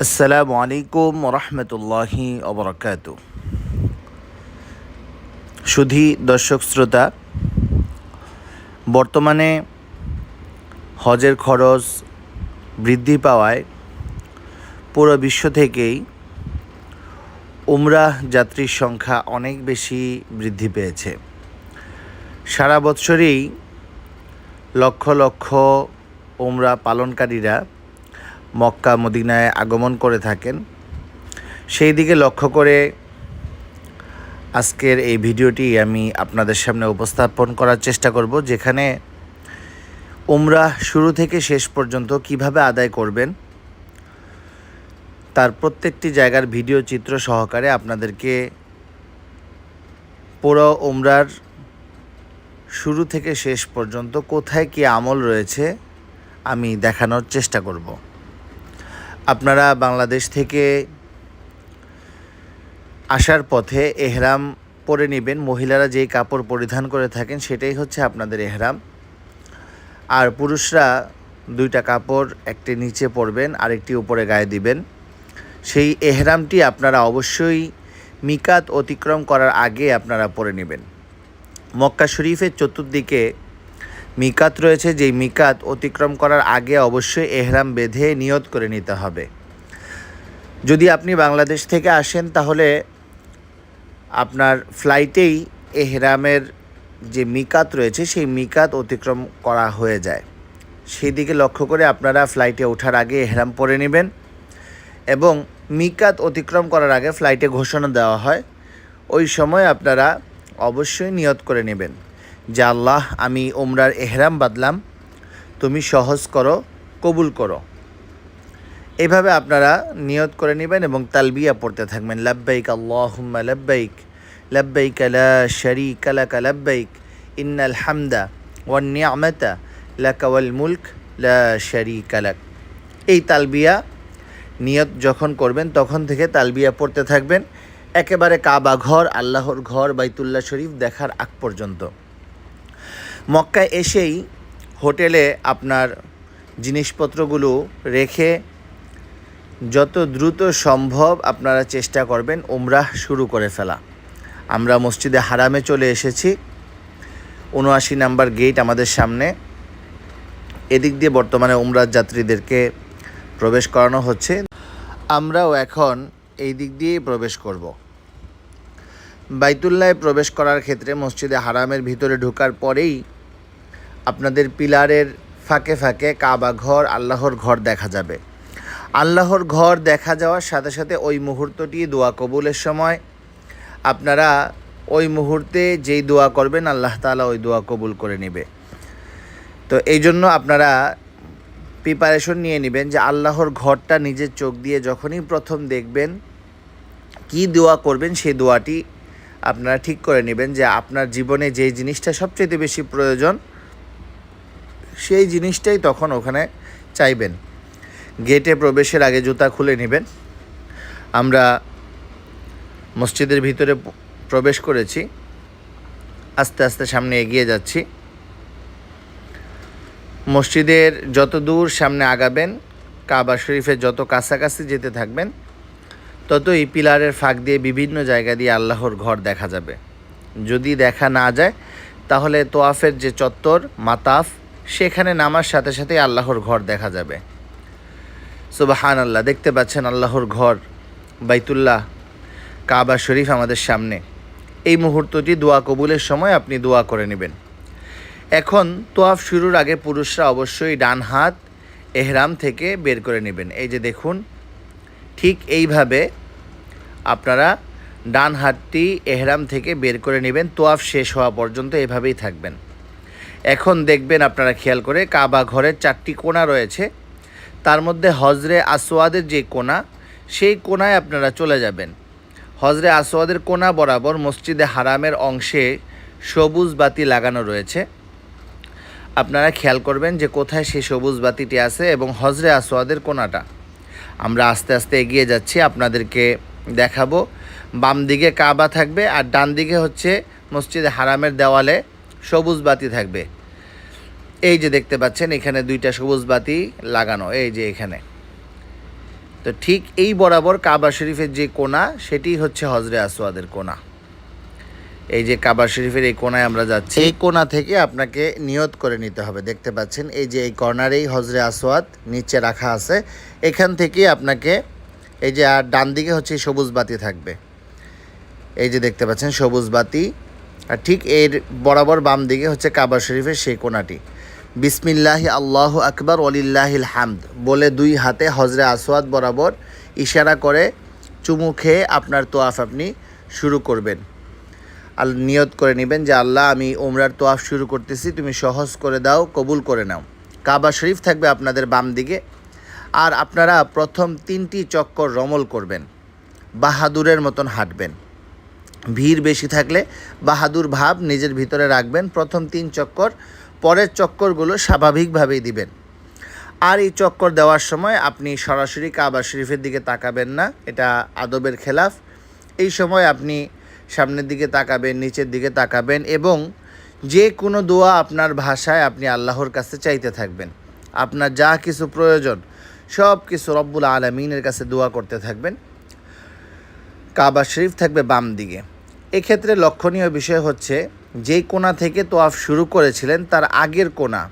আসসালামু আলাইকুম রহমতুল্লাহি ওবরাকাত। সুধী দর্শক শ্রোতা, বর্তমানে হজের খরচ বৃদ্ধি পাওয়ায় পুরো বিশ্ব থেকেই উমরাহ যাত্রীর সংখ্যা অনেক বেশি বৃদ্ধি পেয়েছে। সারা বৎসরেই লক্ষ লক্ষ উমরা পালনকারীরা মক্কা মদিনায় আগমন করে থাকেন। সেই দিকে লক্ষ্য করে আজকের এই ভিডিওটি আমি আপনাদের সামনে উপস্থাপন করার চেষ্টা করব, যেখানে উমরাহ শুরু থেকে শেষ পর্যন্ত কিভাবে আদায় করবেন তার প্রত্যেকটি জায়গার ভিডিও চিত্র সহকারে আপনাদেরকে পুরো উমরার শুরু থেকে শেষ পর্যন্ত কোথায় কী আমল রয়েছে আমি দেখানোর চেষ্টা করব। আপনারা বাংলাদেশ থেকে আসার পথে এহরাম পরে নেবেন। মহিলারা যেই কাপড় পরিধান করে থাকেন সেটাই হচ্ছে আপনাদের এহরাম। আর পুরুষরা দুইটা কাপড়, একটি নিচে পরবেন আরেকটি উপরে গায়ে দিবেন। সেই এহরামটি আপনারা অবশ্যই মিকাত অতিক্রম করার আগে আপনারা পরে নেবেন। মক্কা শরীফের চতুর্দিকে মিকাত রয়েছে, যেই মিকাত অতিক্রম করার আগে অবশ্যই এহরাম বেঁধে নিয়ত করে নিতে হবে। যদি আপনি বাংলাদেশ থেকে আসেন তাহলে আপনার ফ্লাইটেই এহরামের যে মিকাত রয়েছে সেই মিকাত অতিক্রম করা হয়ে যায়। সেই দিকে লক্ষ্য করে আপনারা ফ্লাইটে ওঠার আগে এহরাম পরে নেবেন এবং মিকাত অতিক্রম করার আগে ফ্লাইটে ঘোষণা দেওয়া হয়, ওই সময় আপনারা অবশ্যই নিয়ত করে নেবেন যে আল্লাহ, আমি উমরার এহরাম বাঁধলাম, তুমি সহজ করো, কবুল করো। এভাবে আপনারা নিয়ত করে নেবেন এবং তালবিয়া পড়তে থাকবেন, লাব্বাইক আল্লাহুম্মা লাব্বাইক, লাব্বাইক লা শারীকা লাকা লাব্বাইক, ইন্নাল হামদা ওয়ান নি'মাতা লাকা ওয়াল মুলক লা শারীকা লাক। এই তালবিয়া নিয়ত যখন করবেন তখন থেকে তালবিয়া পড়তে থাকবেন একেবারে কাবা ঘর, আল্লাহর ঘর বাইতুল্লাহ শরীফ দেখার আগ পর্যন্ত। মক্কায় এসেই হোটেলে আপনার জিনিসপত্রগুলো রেখে যত দ্রুত সম্ভব আপনারা চেষ্টা করবেন উমরাহ শুরু করে ফেলা। আমরা মসজিদে হারামে চলে এসেছি, ৭৯ নাম্বার গেট আমাদের সামনে। এদিক দিয়ে বর্তমানে উমরাহ যাত্রীদেরকে প্রবেশ করানো হচ্ছে। আমরাও এখন এই দিক দিয়েই প্রবেশ করব। বাইতুল্লাহে প্রবেশ করার ক্ষেত্রে মসজিদে হারামের ভিতরে ঢোকার পরেই আপনাদের পিলারের ফাঁকে ফাঁকে কাবা ঘর, আল্লাহর ঘর দেখা যাবে। আল্লাহর ঘর দেখা যাওয়ার সাথে সাথে ওই মুহূর্তটি দোয়া কবুলের সময়। আপনারা ওই মুহূর্তে যেই দোয়া করবেন আল্লাহ তাআলা ওই দোয়া কবুল করে নেবে। তো এই জন্য আপনারা প্রিপারেশন নিয়ে নেবেন যে আল্লাহর ঘরটা নিজের চোখ দিয়ে যখনই প্রথম দেখবেন কি দোয়া করবেন সেই দোয়াটি আপনারা ঠিক করে নেবেন যে আপনার জীবনে যেই জিনিসটা সবচেয়ে বেশি প্রয়োজন সেই জিনিসটাই তখন ওখানে চাইবেন। গেটে প্রবেশের আগে জুতা খুলে নেবেন। আমরা মসজিদের ভিতরে প্রবেশ করেছি, আস্তে আস্তে সামনে এগিয়ে যাচ্ছি। মসজিদের যত দূর সামনে আগাবেন, কাবা শরীফের যত কাছাকাছি যেতে থাকবেন, ততই পিলারের ফাঁক দিয়ে বিভিন্ন জায়গা দিয়ে আল্লাহর ঘর দেখা যাবে। যদি দেখা না যায় তাহলে তোয়াফের যে চত্বর মাতাফ, সেখানে নামার সাথে সাথে আল্লাহর ঘর দেখা যাবে। সুবহানাল্লাহ, দেখতে পাচ্ছেন আল্লাহর ঘর বাইতুল্লাহ কাবা শরীফ আমাদের সামনে। এই মুহূর্তটি দোয়া কবুলের সময় আপনি দোয়া করে নেবেন। এখন তোয়াফ শুরুর আগে পুরুষরা অবশ্যই ডান হাত এহরাম থেকে বের করে নেবেন। এই যে দেখুন, ঠিক এইভাবে আপনারা ডান হাতটি এহরাম থেকে বের করে নেবেন। তোয়াফ শেষ হওয়া পর্যন্ত এভাবেই থাকবেন। এখন দেখবেন আপনারা খেয়াল করে কাবা ঘরের 4টি কোণা রয়েছে, তার মধ্যে হজরে আসওয়াদের যে কোণা, সেই কোণায় আপনারা চলে যাবেন। হজরে আসওয়াদের কোণা বরাবর মসজিদে হারামের অংশে সবুজ বাতি লাগানো রয়েছে। আপনারা খেয়াল করবেন যে কোথায় সেই সবুজ বাতিটি আছে এবং হজরে আসওয়াদের কোণাটা। আমরা আস্তে আস্তে এগিয়ে যাচ্ছি, আপনাদেরকে দেখাবো। বাম দিকে কাবা থাকবে আর ডান দিকে হচ্ছে মসজিদে হারামের দেওয়ালে সবুজ বাতি থাকবে। এই যে দেখতে পাচ্ছেন এখানে 2টা সবুজ বাতি লাগানো, এই যে এখানে। তো তো ঠিক এই বরাবর কাবা শরীফের যে কোণা, সেটি হচ্ছে হজরে আসওয়াদের কোণা। এই যে কাবা শরীফের এই কোণায় আমরা যাচ্ছি, এই কোণা থেকে আপনাকে নিয়ত করে নিতে হবে। দেখতে পাচ্ছেন এই যে এই কর্নারেই হজরে আসওয়াদ নিচে রাখা আছে, এখান থেকে আপনাকে এই যে আর ডান দিকে হচ্ছে সবুজ বাতি থাকবে, এই যে দেখতে পাচ্ছেন সবুজ বাতি, আর ঠিক এর বরাবর বাম দিকে হচ্ছে কাবা শরীফের সেই কোণাটি। বিসমিল্লাহি আল্লাহু আকবার ওয়ালিল্লাহিল হামদ বলে দুই হাতে হজরে আসওয়াদ বরাবর ইশারা করে চুমু খেয়ে আপনার তোয়াফ আপনি শুরু করবেন। নিয়ত করে নেবেন যে আল্লাহ, আমি উমরার তোয়াফ শুরু করতেছি, তুমি সহজ করে দাও, কবুল করে নাও। কাবা শরীফ থাকবে আপনাদের বাম দিকে, আর আপনারা প্রথম 3টি চক্কর রমল করবেন, বাহাদুরের মতন হাঁটবেন। ভিড় বেশি থাকলে বাহাদুর ভাব নিজের ভিতরে রাখবেন প্রথম 3 চক্কর, পরের চক্করগুলো স্বাভাবিকভাবেই দিবেন। আর এই চক্কর দেওয়ার সময় আপনি সরাসরি কাবা শরীফের দিকে তাকাবেন না, এটা আদবের খেলাফ। এই সময় আপনি সামনের দিকে তাকাবেন, নিচের দিকে তাকাবেন, এবং যে কোনো দোয়া আপনার ভাষায় আপনি আল্লাহর কাছে চাইতে থাকবেন। আপনার যা কিছু প্রয়োজন সব কিছু রব্বুল আলামিনের কাছে দোয়া করতে থাকবেন। কাবা শরীফ থাকবে বাম দিকে। এক্ষেত্রে লক্ষণীয় বিষয় হচ্ছে, যেই কোণা থেকে তোয়াফ শুরু করেছিলেন তার আগের কোণা,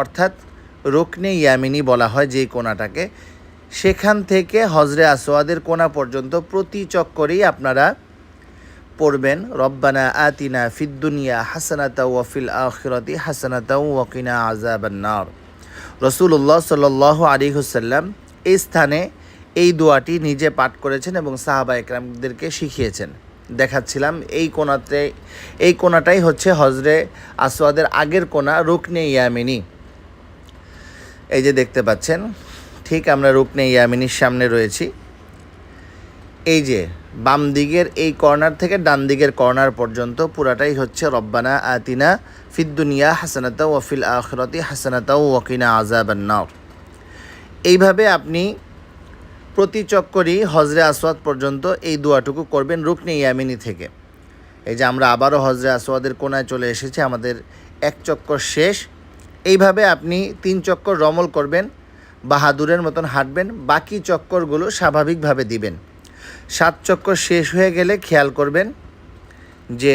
অর্থাৎ রুকনে ইয়ামিনী বলা হয় যেই কোণাটাকে, সেখান থেকে হজরে আসওয়াদের কোণা পর্যন্ত প্রতি চক্করেই আপনারা পড়বেন রব্বানা আতিনা ফিদ দুনিয়া হাসানাতাও ওয়া ফিল আখিরাতি হাসানাতাও ওয়া কিনা আযাবান নার। রাসূলুল্লাহ সাল্লাল্লাহু আলাইহি ওয়াসাল্লাম এই স্থানে এই দোয়াটি নিজে পাঠ করেছেন এবং সাহাবা একরামদেরকে শিখিয়েছেন। দেখাচ্ছিলাম এই কোণাটাই হচ্ছে হজরে আসওয়াদের আগের কোণা, রুকনে ইয়ামিনী। এই যে দেখতে পাচ্ছেন, ঠিক আমরা রুকনে ইয়ামিনীর সামনে রয়েছি। এই যে বাম দিকের এই কর্নার থেকে ডান দিকের কর্নার পর্যন্ত পুরাটাই হচ্ছে রব্বানা আতিনা ফিদ দুনিয়া হাসানাতাও ওয়া ফিল আখিরাতি হাসানাতাও ওয়া কিনা আযাবান নার। এইভাবে আপনি প্রতি চক্করই হজরে আসওয়াদ পর্যন্ত এই দোয়াটুকু করবেন রুকনে ইয়ামিনী থেকে। এই যে আমরা আবারও হজরে আসওয়াদের কোণায় চলে এসেছি, আমাদের এক চক্কর শেষ। এইভাবে আপনি 3 চক্কর রমল করবেন, বাহাদুরের মতন হাঁটবেন, বাকি চক্করগুলো স্বাভাবিকভাবে দিবেন। 7 চক্কর শেষ হয়ে গেলে খেয়াল করবেন যে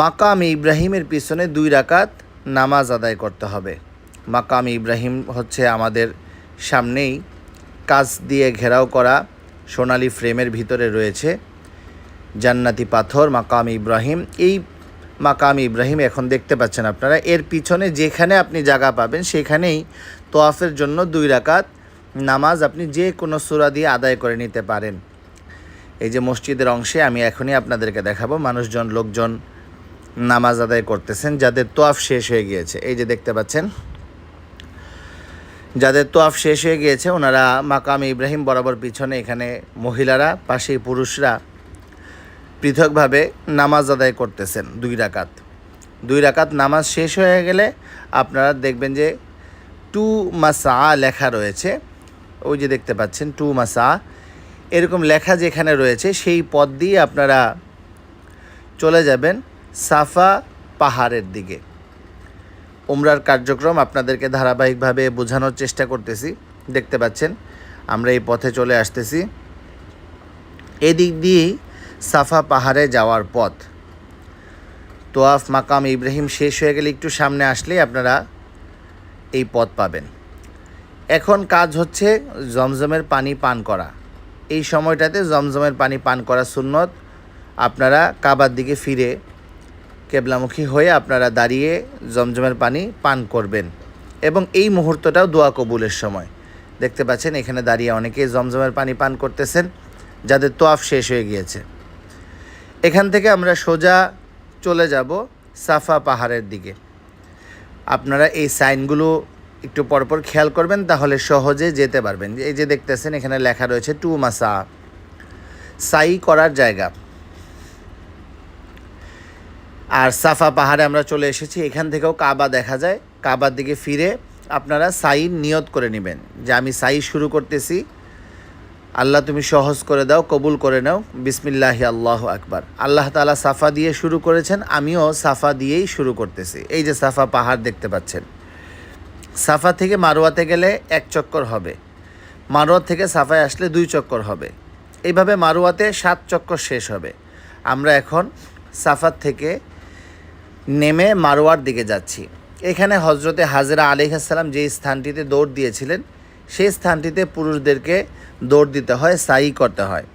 মাকাম ইব্রাহিমের পিছনে 2 রাকাত নামাজ আদায় করতে হবে। মাকাম ইব্রাহিম হচ্ছে আমাদের সামনেই কাচ দিয়ে ঘেরাও করা সোনালী ফ্রেমের ভিতরে রয়েছে জান্নাতি পাথর মাকাম ইব্রাহিম। এই মাকাম ইব্রাহিম এখন দেখতে পাচ্ছেন আপনারা, এর পিছনে যেখানে আপনি জায়গা পাবেন সেখানেই তোয়াফের জন্য 2 রাকাত নামাজ আপনি যে কোনো সূরা দিয়ে আদায় করে নিতে পারেন। এই যে মসজিদের অংশে আমি এখনই আপনাদেরকে দেখাবো, লোকজন নামাজ আদায় করতেছেন যাদের তোয়াফ শেষ হয়ে গিয়েছে। এই যে দেখতে পাচ্ছেন, যাদের তোয়াফ শেষ হয়ে গিয়েছে ওনারা মাকাম ইব্রাহিম বরাবর পিছনে, এখানে মহিলারা, পাশেই পুরুষরা পৃথকভাবে নামাজ আদায় করতেছেন 2 রাকাত। 2 রাকাত নামাজ শেষ হয়ে গেলে আপনারা দেখবেন যে 2 মাসা লেখা রয়েছে, ওই যে দেখতে পাচ্ছেন 2 মাসা এরকম লেখা যেখানে রয়েছে সেই পথ দিয়ে আপনারা চলে যাবেন সাফা পাহাড়ের দিকে। উমরার কার্যক্রম আপনাদেরকে ধারাবাহিকভাবে বোঝানোর চেষ্টা করতেছি। দেখতে পাচ্ছেন আমরা এই পথে চলে আসতেছি, এদিক দিয়েই সাফা পাহাড়ে যাওয়ার পথ। তোয়াফ মাকাম ইব্রাহিম শেষ হয়ে গেলে একটু সামনে আসলেই আপনারা এই পথ পাবেন। এখন কাজ হচ্ছে জমজমের পানি পান করা। এই সময়টাতে জমজমের পানি পান করা সুন্নত। আপনারা কাবার দিকে ফিরে কেবলামুখী হয়ে আপনারা দাঁড়িয়ে জমজমের পানি পান করবেন, এবং এই মুহূর্তটাও দোয়া কবুলের সময়। দেখতে পাচ্ছেন এখানে দাঁড়িয়ে অনেকেই জমজমের পানি পান করতেছেন যাদের তোয়াফ শেষ হয়ে গিয়েছে। এখান থেকে আমরা সোজা চলে যাব সাফা পাহাড়ের দিকে। আপনারা এই সাইনগুলো একটু পরপর খেয়াল করবেন, তাহলে সহজে যেতে পারবেন। এই যে দেখতেছেন এখানে লেখা রয়েছে 2 মাসা, সাই করার জায়গা। আর সাফা পাহাড়ে আমরা চলে এসেছি, এখান থেকেও কাবা দেখা যায়। কাবার দিকে ফিরে আপনারা সাই নিয়ত করে নেবেন যে আমি সাই শুরু করতেছি, আল্লাহ তুমি সহজ করে দাও, কবুল করে নাও, বিসমিল্লাহি আল্লাহু আকবার। আল্লাহ তাআলা সাফা দিয়ে শুরু করেছেন, আমিও সাফা দিয়েই শুরু করতেছি। এই যে সাফা পাহাড় দেখতে পাচ্ছেন, সাফা থেকে মারওয়াতে গেলে 1 চক্কর হবে, মারোয়া থেকে সাফায় আসলে 2 চক্কর হবে। এইভাবে মারোয়াতে 7 চক্কর শেষ হবে। আমরা এখন সাফার থেকে নেমে মারোয়ার দিকে যাচ্ছি। এখানে হজরতে হাজরা আলাইহিস সালাম যেই স্থানটিতে দৌড় দিয়েছিলেন সেই স্থানটিতে পুরুষদেরকে দৌড় দিতে হয়, সাই করতে হয়।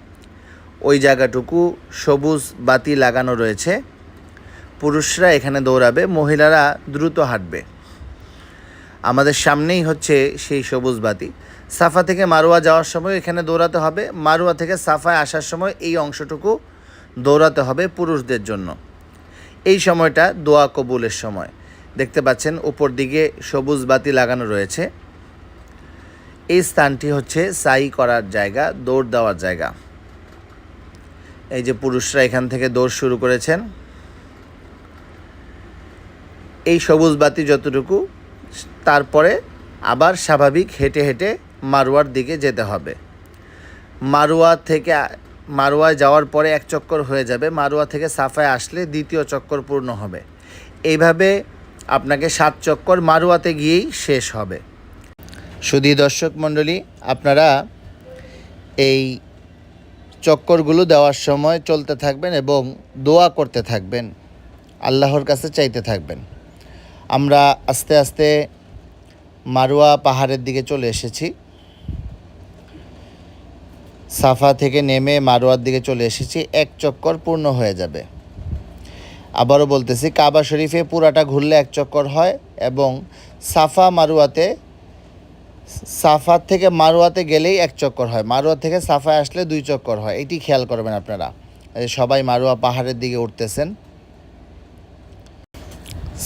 ওই জায়গাটুকু সবুজ বাতি লাগানো রয়েছে। পুরুষরা এখানে দৌড়াবে, মহিলারা দ্রুত হাঁটবে। আমাদের সামনেই হচ্ছে সেই সবুজ বাতি। সাফা থেকে মারোয়া যাওয়ার সময় এখানে দৌড়াতে হবে, মারোয়া থেকে সাফায় আসার সময় এই অংশটুকু দৌড়াতে হবে পুরুষদের জন্য। এই সময়টা দোয়া কবুলের সময়। দেখতে পাচ্ছেন উপর দিকে সবুজ বাতি লাগানো রয়েছে। এই স্থানটি হচ্ছে সাই করার জায়গা, দৌড় দেওয়ার জায়গা। এই যে পুরুষরা এখান থেকে দৌড় শুরু করেছেন। এই সবুজ বাতি যতটুকু, তারপরে আবার স্বাভাবিক হেঁটে হেঁটে মারোয়ার দিকে যেতে হবে। মারোয়ায় যাওয়ার পরে 1 চক্কর হয়ে যাবে। মারোয়া থেকে সাফায় আসলে 2য় চক্কর পূর্ণ হবে। এইভাবে আপনাকে 7 চক্কর মারোয়াতে গিয়েই শেষ হবে। শুধু দর্শক মণ্ডলী, আপনারা এই চক্করগুলো দেওয়ার সময় চলতে থাকবেন এবং দোয়া করতে থাকবেন, আল্লাহর কাছে চাইতে থাকবেন। আমরা আস্তে আস্তে মারোয়া পাহাড়ের দিকে চলে এসেছি। সাফা থেকে নেমে মারোয়ার দিকে চলে এসেছি। 1 চক্কর পূর্ণ হয়ে যাবে। আবারও বলতেছি, কাবা শরীফে পুরাটা ঘুরলে 1 চক্কর হয় এবং সাফা থেকে মারোয়াতে গেলেই 1 চক্কর হয়। মারোয়া থেকে সাফায় আসলে 2 চক্কর হয়। এটি খেয়াল করবেন আপনারা। সবাই মারোয়া পাহাড়ের দিকে উঠতেছেন।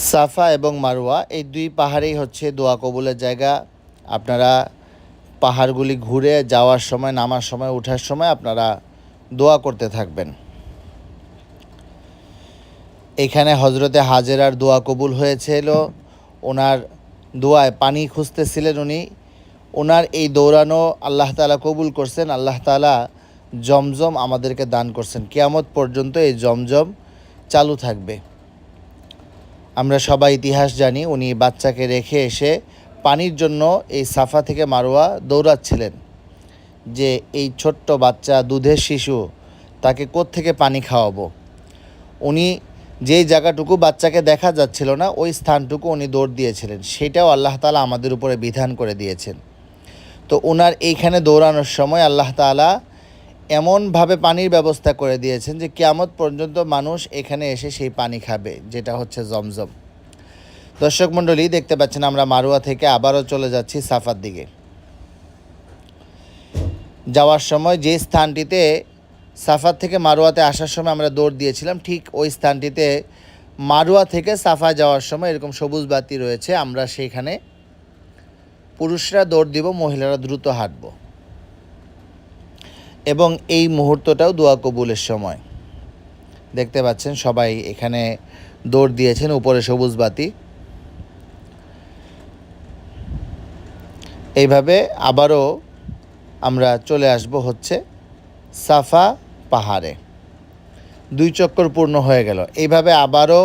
সাফা এবং মারোয়া এই 2 পাহাড়েই হচ্ছে দোয়া কবুলের জায়গা। আপনারা পাহাড়গুলি ঘুরে যাওয়ার সময়, নামার সময়, ওঠার সময় আপনারা দোয়া করতে থাকবেন। এখানে হজরতে হাজেরার দোয়া কবুল হয়েছিল। ওনার দোয়ায় পানি খুঁজতেছিলেন উনি। ওনার এই দৌড়ানো আল্লাহ তাআলা কবুল করছেন। আল্লাহ তাআলা জমজম আমাদেরকে দান করছেন। কিয়ামত পর্যন্ত এই জমজম চালু থাকবে। আমরা সবাই ইতিহাস জানি, উনি বাচ্চাকে রেখে এসে পানির জন্য এই সাফা থেকে মারোয়া দৌড়াচ্ছিলেন, যে এই ছোট্ট বাচ্চা, দুধের শিশু, তাকে কোত্থেকে পানি খাওয়াবো। উনি যেই জায়গাটুকু বাচ্চাকে দেখা যাচ্ছিল না, ওই স্থানটুকু উনি দৌড় দিয়েছিলেন। সেটাও আল্লাহ তাআলা আমাদের উপরে বিধান করে দিয়েছেন। তো ওনার এইখানে দৌড়ানোর সময় আল্লাহ তাআলা এমনভাবে পানির ব্যবস্থা করে দিয়েছেন যে কিয়ামত পর্যন্ত মানুষ এখানে এসে সেই পানি খাবে, যেটা হচ্ছে জমজম। দর্শক মণ্ডলী, দেখতে পাচ্ছেন আমরা মারোয়া থেকে আবারও চলে যাচ্ছি সাফার দিকে। যাওয়ার সময় যে স্থানটিতে সাফার থেকে মারোয়াতে আসার সময় আমরা দৌড় দিয়েছিলাম, ঠিক ওই স্থানটিতে মারোয়া থেকে সাফা যাওয়ার সময় এরকম সবুজ বাতি রয়েছে। আমরা সেইখানে পুরুষরা দৌড় দিব, মহিলারা দ্রুত হাঁটব। এবং এই মুহূর্তটাও দোয়া কবুলের সময়। দেখতে পাচ্ছেন সবাই এখানে দৌড় দিয়েছেন, উপরে সবুজ বাতি। এইভাবে আবারও আমরা চলে আসব হচ্ছে সাফা পাহাড়ে। 2 চক্কর পূর্ণ হয়ে গেল। এইভাবে আবারও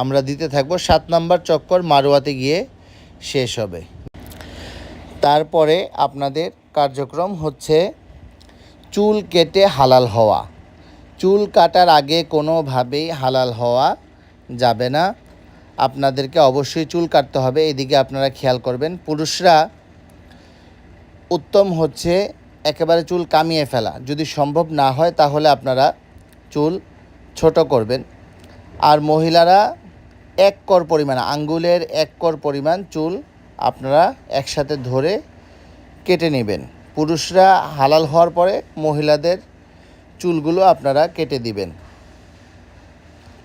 আমরা দিতে থাকব। 7 নম্বর চক্কর মারোয়াতে গিয়ে শেষ হবে। তারপরে আপনাদের কার্যক্রম হচ্ছে চুল কেটে হালাল হওয়া। চুল কাটার আগে কোনোভাবেই হালাল হওয়া যাবে না। আপনাদেরকে অবশ্যই চুল কাটতে হবে। এদিকে আপনারা খেয়াল করবেন। পুরুষরা উত্তম হচ্ছে একেবারে চুল কামিয়ে ফেলা। যদি সম্ভব না হয় তাহলে আপনারা চুল ছোট করবেন। আর মহিলারা 1 কর পরিমাণ, আঙ্গুলের 1 কর পরিমাণ চুল আপনারা একসাথে ধরে কেটে নেবেন। পুরুষরা হালাল হওয়ার পরে মহিলাদের চুলগুলো আপনারা কেটে দিবেন।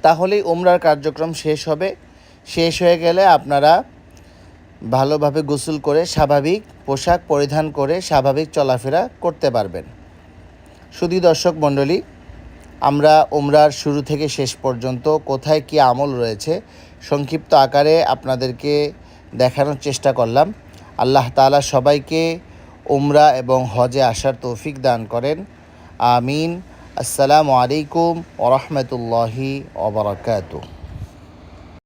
তাহলেই উমরার কার্যক্রম শেষ হবে। শেষ হয়ে গেলে আপনারা ভালোভাবে গোসল করে স্বাভাবিক পোশাক পরিধান করে স্বাভাবিক চলাফেরা করতে পারবেন। শুধু দর্শক মণ্ডলী, আমরা উমরার শুরু থেকে শেষ পর্যন্ত কোথায় কী আমল রয়েছে সংক্ষিপ্ত আকারে আপনাদেরকে দেখানোর চেষ্টা করলাম। আল্লাহ তাআলা সবাইকে উমরা এবং হজে আসার তৌফিক দান করেন। আমিন। আসসালামু আলাইকুম ওয়া রাহমাতুল্লাহি ওয়া বারাকাতুহু।